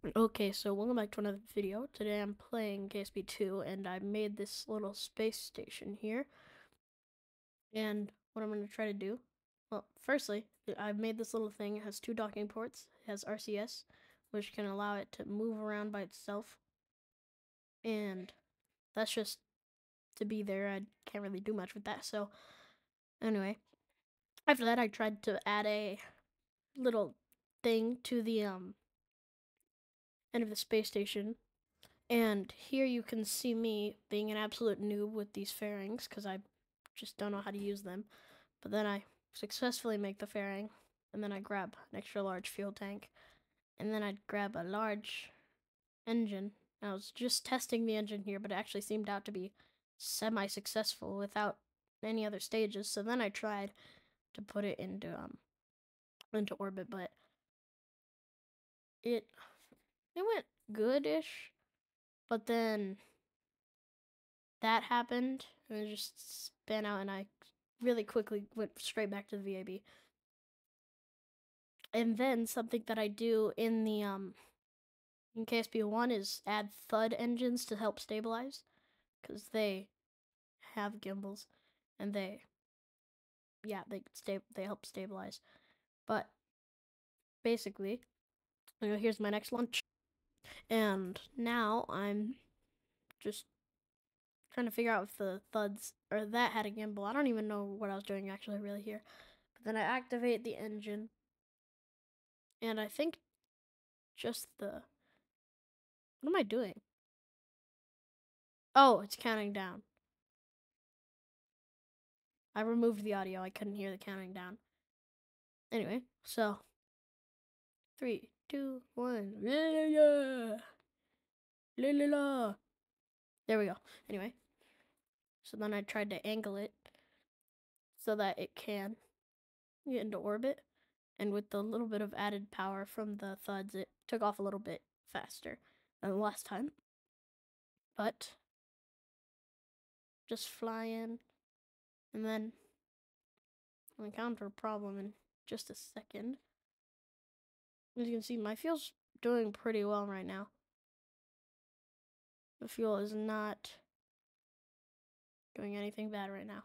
Okay, so welcome back to another video. Today I'm playing ksp2 and I made this little space station here. And what I'm going to try to do, well, firstly, I've made this little thing. It has two docking ports. It has RCS, which can allow it to move around by itself. And that's just to be there. I can't really do much with that. So anyway, after that I tried to add a little thing to the end of the space station. And here you can see me being an absolute noob with these fairings because I just don't know how to use them. But then I successfully make the fairing, and then I grab an extra large fuel tank, and then I'd grab a large engine. I was just testing the engine here, but it actually seemed out to be semi-successful without any other stages. So then I tried to put it into orbit, but it went good-ish. But then that happened, and it just spun out, and I really quickly went straight back to the VAB. And then something that I do in the in ksp1 is add thud engines to help stabilize, because they have gimbals, and they help stabilize. But basically, here's my next lunch, and now I'm just trying to figure out if the thuds or that had a gimbal. I don't even know what I was doing actually really here. But then I activate the engine, and I think just the what am I doing? Oh, it's counting down. I removed the audio. I couldn't hear the counting down. Anyway, so 3, 2, 1. Yeah. La la la. There we go. Anyway, so then I tried to angle it so that it can get into orbit. And with the little bit of added power from the thuds, it took off a little bit faster than the last time. But just fly in, and then I'll encounter a problem in just a second. As you can see, my fuel's doing pretty well right now. The fuel is not doing anything bad right now.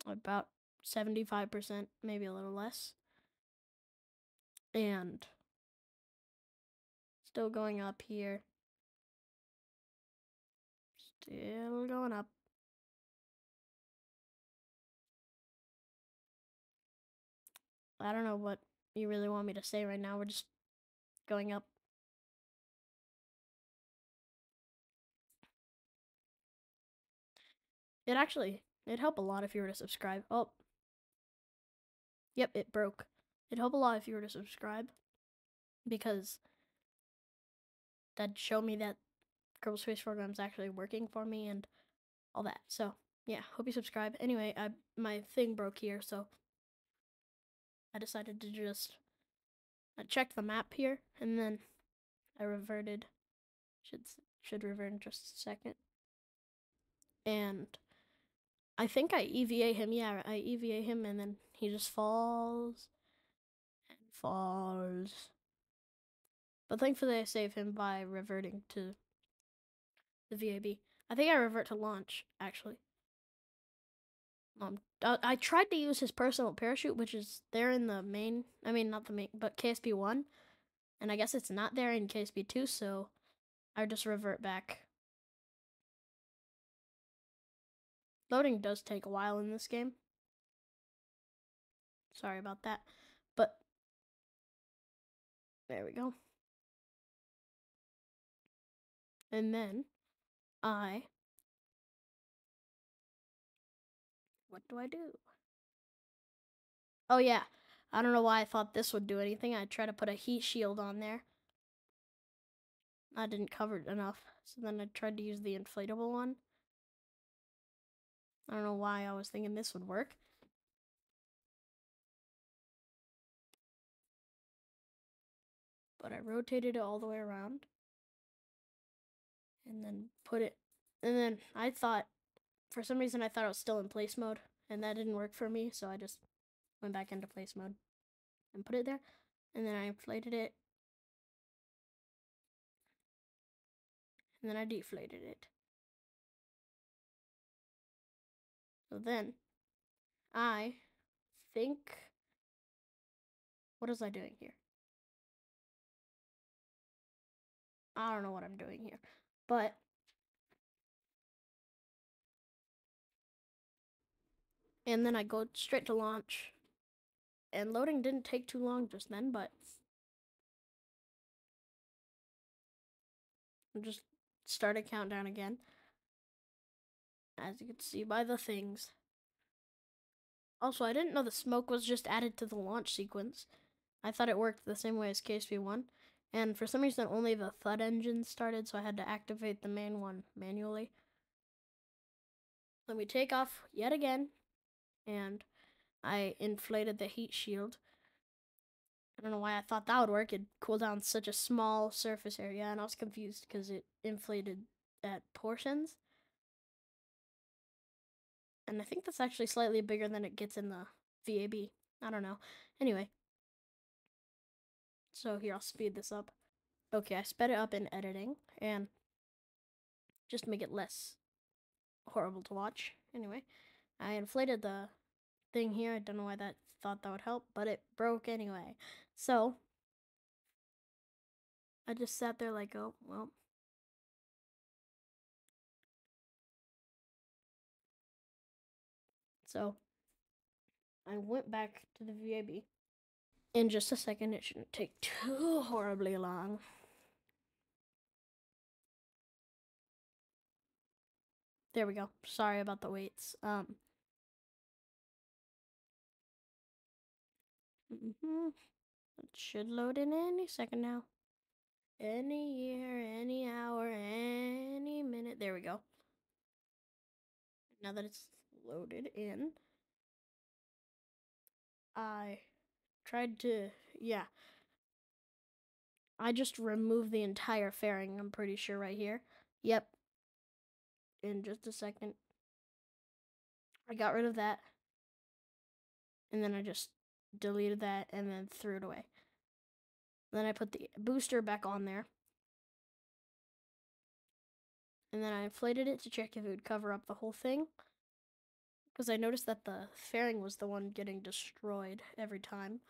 About 75%, maybe a little less. And still going up here. Still going up. I don't know what you really want me to say right now. We're just going up. It'd help a lot if you were to subscribe. Oh, yep, it broke. It'd help a lot if you were to subscribe, because that'd show me that Kerbal Space Program's actually working for me and all that. So yeah, hope you subscribe. Anyway, my thing broke here, so I decided to just I checked the map here, and then I reverted. Should revert in just a second. And I think I EVA him. Yeah, I EVA him, and then he just falls and falls. But thankfully, I save him by reverting to the VAB. I think I revert to launch, actually. I tried to use his personal parachute, which is there in the main. I mean, not the main, but ksp1. And I guess it's not there in ksp2, so I just revert back. Loading does take a while in this game. Sorry about that. But there we go. And then what do I do? Oh yeah, I don't know why I thought this would do anything. I tried to put a heat shield on there. I didn't cover it enough. So then I tried to use the inflatable one. I don't know why I was thinking this would work. But I rotated it all the way around. And then put it, and then I thought, for some reason I thought it was still in place mode. And that didn't work for me, so I just went back into place mode and put it there. And then I inflated it. and then I deflated it. So then I think, what was I doing here? I don't know what I'm doing here, but and then I go straight to launch, and loading didn't take too long just then, but I'm just started countdown again, as you can see by the things. Also, I didn't know the smoke was just added to the launch sequence. I thought it worked the same way as ksp1, and for some reason only the thud engine started, so I had to activate the main one manually. Then we take off yet again, and I inflated the heat shield. I don't know why I thought that would work. It'd cool down such a small surface area, and I was confused because it inflated at portions. And I think that's actually slightly bigger than it gets in the VAB. I don't know. Anyway. So here, I'll speed this up. Okay, I sped it up in editing, and just to make it less horrible to watch. Anyway, I inflated the thing here. I don't know why that thought that would help, but it broke anyway. So I just sat there like, oh, well. So I went back to the VAB. In just a second, it shouldn't take too horribly long. There we go. Sorry about the waits. It should load in any second now. Any year, any hour, any minute. There we go. Now that it's loaded in, I tried to, yeah. I just removed the entire fairing, I'm pretty sure, right here. Yep. In just a second. I got rid of that. And then I just deleted that and then threw it away. Then I put the booster back on there. And then I inflated it to check if it would cover up the whole thing. Because I noticed that the fairing was the one getting destroyed every time.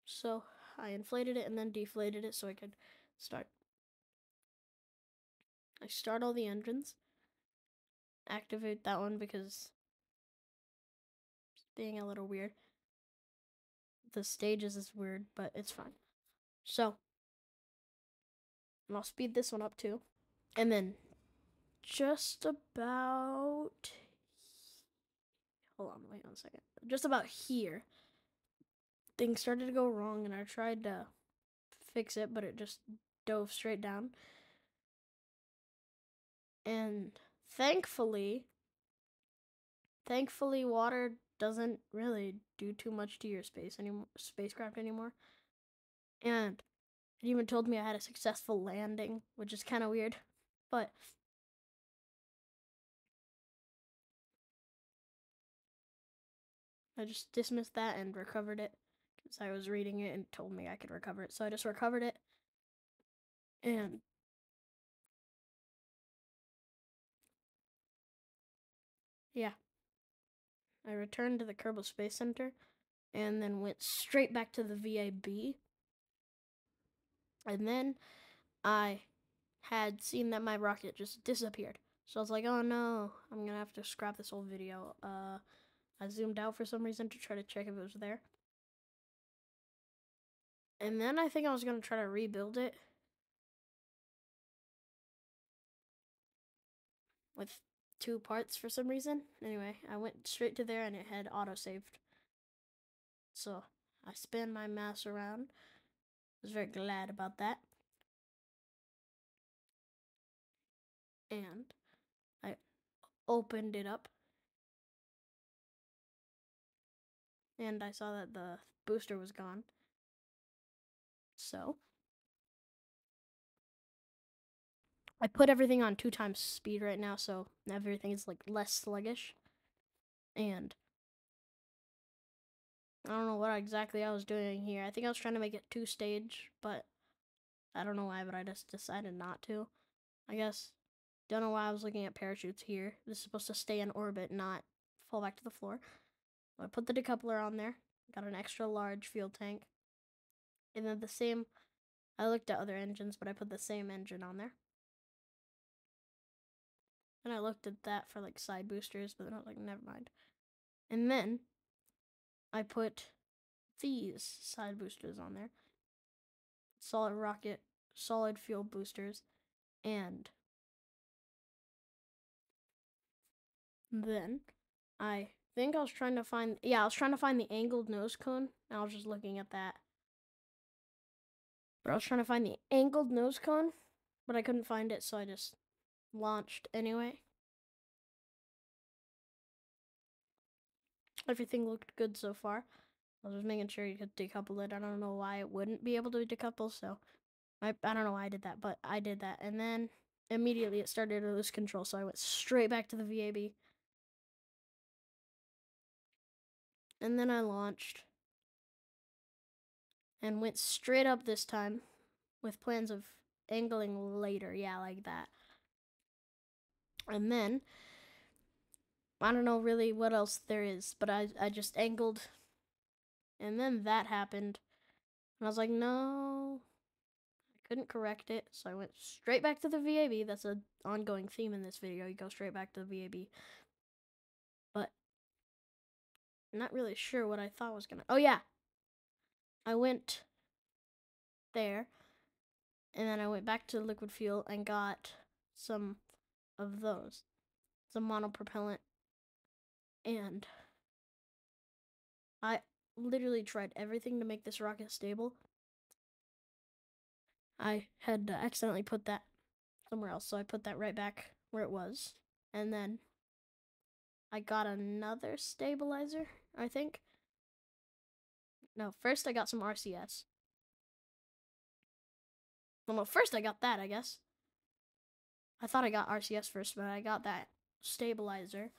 So I inflated it and then deflated it so I could start. I start all the engines. Activate that one because it's being a little weird. The stages is weird, but it's fine. So, and I'll speed this one up too. And then just about, hold on, wait 1 second. Just about here, things started to go wrong and I tried to fix it, but it just dove straight down. And thankfully, water doesn't really do too much to your spacecraft anymore. And it even told me I had a successful landing, which is kind of weird, but I just dismissed that and recovered it because I was reading it and told me I could recover it. So I just recovered it. And yeah, I returned to the Kerbal Space Center and then went straight back to the VAB. And then I had seen that my rocket just disappeared. So I was like, oh no, I'm going to have to scrap this whole video. I zoomed out for some reason to try to check if it was there. And then I think I was going to try to rebuild it with 2 parts for some reason. Anyway, I went straight to there and it had auto-saved. So I spun my mouse around. I was very glad about that. And I opened it up. And I saw that the booster was gone. So I put everything on 2 times speed right now, so everything is like less sluggish. And I don't know what exactly I was doing here. I think I was trying to make it 2-stage, but I don't know why, but I just decided not to. I guess. Don't know why I was looking at parachutes here. This is supposed to stay in orbit, not fall back to the floor. So I put the decoupler on there. Got an extra large fuel tank. And then the same, I looked at other engines, but I put the same engine on there. And I looked at that for like side boosters, but then I was like, never mind. And then I put these side boosters on there. Solid rocket, solid fuel boosters. And then I think I was trying to find, I was trying to find the angled nose cone. And I was just looking at that. But I was trying to find the angled nose cone, but I couldn't find it, so I just launched anyway. Everything looked good so far. I was just making sure you could decouple it. I don't know why it wouldn't be able to decouple, so I don't know why I did that, but I did that. And then immediately it started to lose control, so I went straight back to the VAB. And then I launched and went straight up this time with plans of angling later. Yeah, like that. And then I don't know really what else there is, but I just angled. And then that happened. And I was like, no, I couldn't correct it. So I went straight back to the VAB. That's an ongoing theme in this video. You go straight back to the VAB. But I'm not really sure what I thought was gonna. Oh, yeah. I went there. And then I went back to liquid fuel and got some of those. Some monopropellant. And I literally tried everything to make this rocket stable. I had accidentally put that somewhere else, so I put that right back where it was. And then I got another stabilizer, I think. No, first I got some RCS. Well, no, first I got that, I guess. I thought I got RCS first, but I got that stabilizer.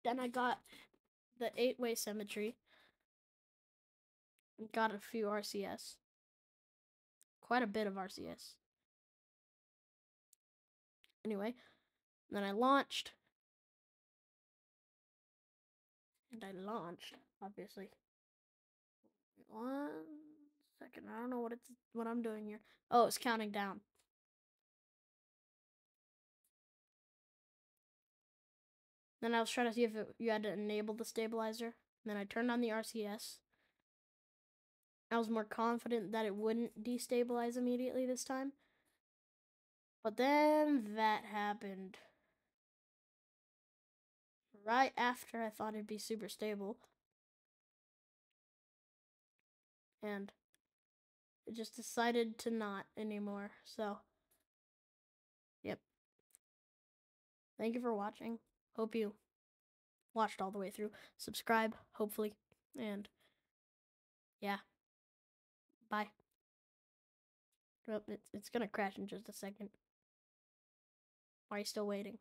Then I got the 8-way symmetry. Got a few RCS. Quite a bit of RCS. Anyway, then I launched. And I launched, obviously. 1 second. I don't know what I'm doing here. Oh, it's counting down. Then I was trying to see if you had to enable the stabilizer. Then I turned on the RCS. I was more confident that it wouldn't destabilize immediately this time. But then that happened. Right after I thought it'd be super stable. And it just decided to not anymore. So, yep. Thank you for watching. Hope you watched all the way through. Subscribe, hopefully. And, yeah. Bye. Well, it's gonna crash in just a second. Why are you still waiting?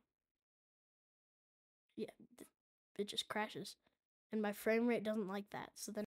Yeah, it just crashes. And my frame rate doesn't like that, so then